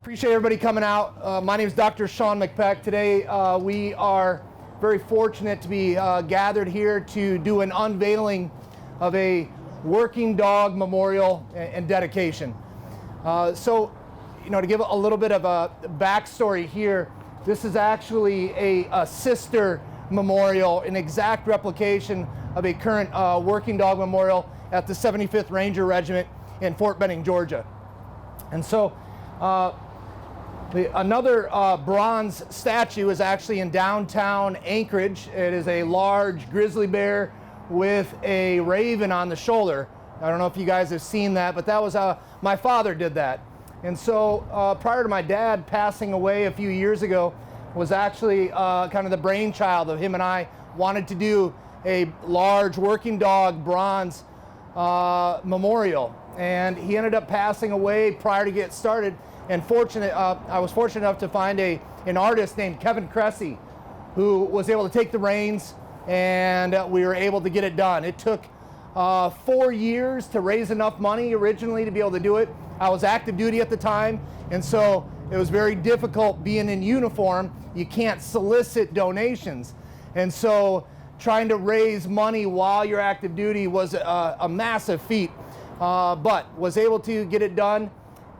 Appreciate everybody coming out. My name is Dr. Sean McPeck. Today we are very fortunate to be gathered here to do an unveiling of a working dog memorial and dedication. So, to give a little bit of a backstory here, this is actually a sister memorial, an exact replication of a current working dog memorial at the 75th Ranger Regiment in Fort Benning, Georgia. And so another bronze statue is actually in downtown Anchorage. It is a large grizzly bear with a raven on the shoulder. I don't know if you guys have seen that, but that was my father did that. And so prior to my dad passing away a few years ago, was actually kind of the brainchild of him and I wanted to do a large working dog bronze memorial. And he ended up passing away prior to get started. And I was fortunate enough to find an artist named Kevin Cressy, who was able to take the reins, and we were able to get it done. It took 4 years to raise enough money originally to be able to do it. I was active duty at the time, and so it was very difficult being in uniform. You can't solicit donations. And so trying to raise money while you're active duty was a massive feat, but was able to get it done.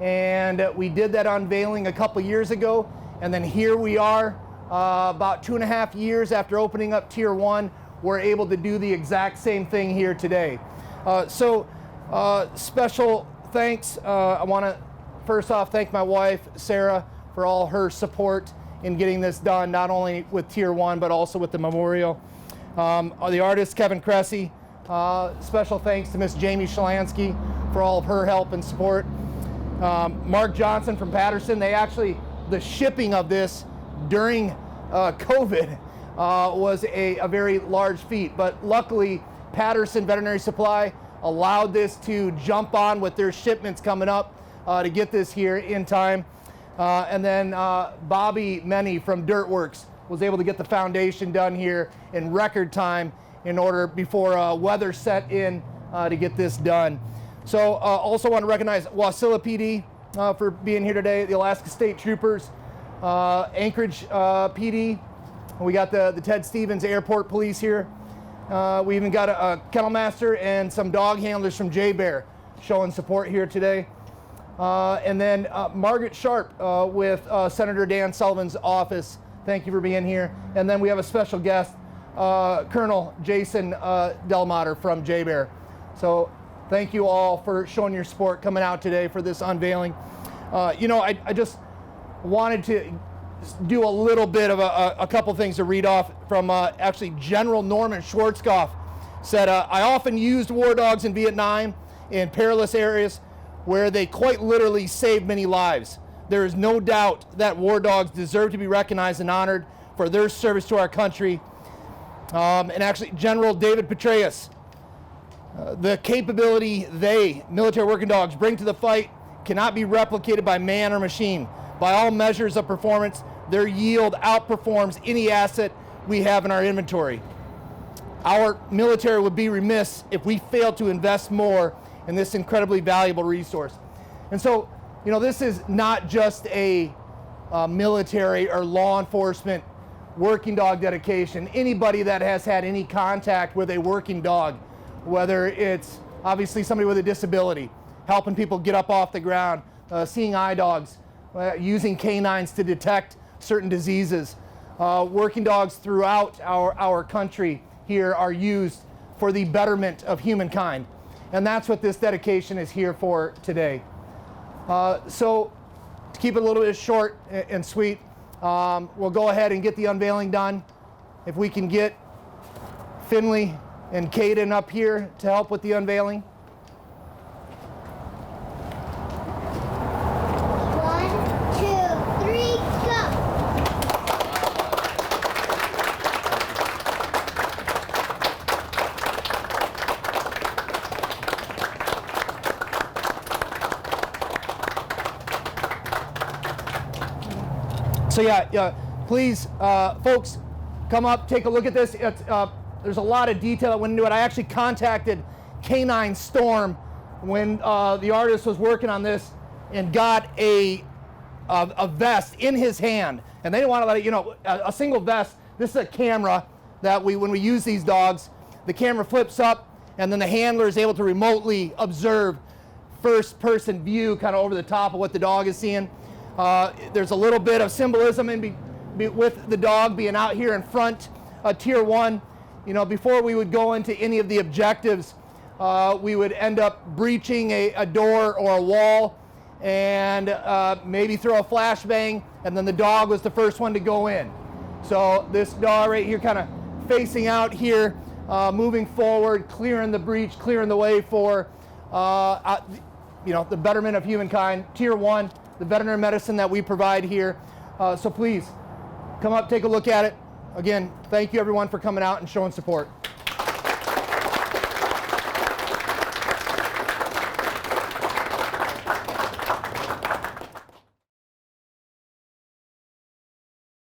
And we did that unveiling a couple years ago, and then here we are about 2.5 years after opening up Tier 1. We're able to do the exact same thing here today. Special thanks. I want to first off thank my wife Sarah for all her support in getting this done, not only with Tier 1 but also with the memorial. The artist Kevin Cressy, special thanks to Miss Jamie Shalansky for all of her help and support. Mark Johnson from Patterson, the shipping of this during COVID was a very large feat, but luckily Patterson Veterinary Supply allowed this to jump on with their shipments coming up to get this here in time. And then Bobby Menny from Dirtworks was able to get the foundation done here in record time before weather set in to get this done. So also want to recognize Wasilla PD for being here today, the Alaska State Troopers, Anchorage PD. We got the Ted Stevens Airport Police here. We even got a kennel master and some dog handlers from J-Bear showing support here today. And then Margaret Sharp with Senator Dan Sullivan's office. Thank you for being here. And then we have a special guest, Colonel Jason Delmater from J-Bear. So thank you all for showing your support coming out today for this unveiling. I just wanted to do a little bit of a couple things to read off from actually General Norman Schwarzkopf said, I often used war dogs in Vietnam in perilous areas where they quite literally saved many lives. There is no doubt that war dogs deserve to be recognized and honored for their service to our country. And actually General David Petraeus, the capability military working dogs, bring to the fight cannot be replicated by man or machine. By all measures of performance, their yield outperforms any asset we have in our inventory. Our military would be remiss if we failed to invest more in this incredibly valuable resource. And so, this is not just a military or law enforcement working dog dedication. Anybody that has had any contact with a working dog, whether it's obviously somebody with a disability, helping people get up off the ground, seeing eye dogs, using canines to detect certain diseases. Working dogs throughout our country here are used for the betterment of humankind. And that's what this dedication is here for today. So to keep it a little bit short and sweet, we'll go ahead and get the unveiling done. If we can get Finley and Caden up here to help with the unveiling. So please, folks, come up, take a look at this. There's a lot of detail that went into it. I actually contacted Canine Storm when the artist was working on this and got a a vest in his hand, and they didn't want to let it, you know, a single vest. This is a camera that when we use these dogs, the camera flips up, and then the handler is able to remotely observe first-person view kind of over the top of what the dog is seeing. There's a little bit of symbolism with the dog being out here in front, Tier 1. You know, before we would go into any of the objectives, we would end up breaching a door or a wall and maybe throw a flashbang, and then the dog was the first one to go in. So this dog right here kind of facing out here, moving forward, clearing the breach, clearing the way for you know, the betterment of humankind. Tier 1, the veterinary medicine that we provide here. So please come up, take a look at it. Again, thank you everyone for coming out and showing support.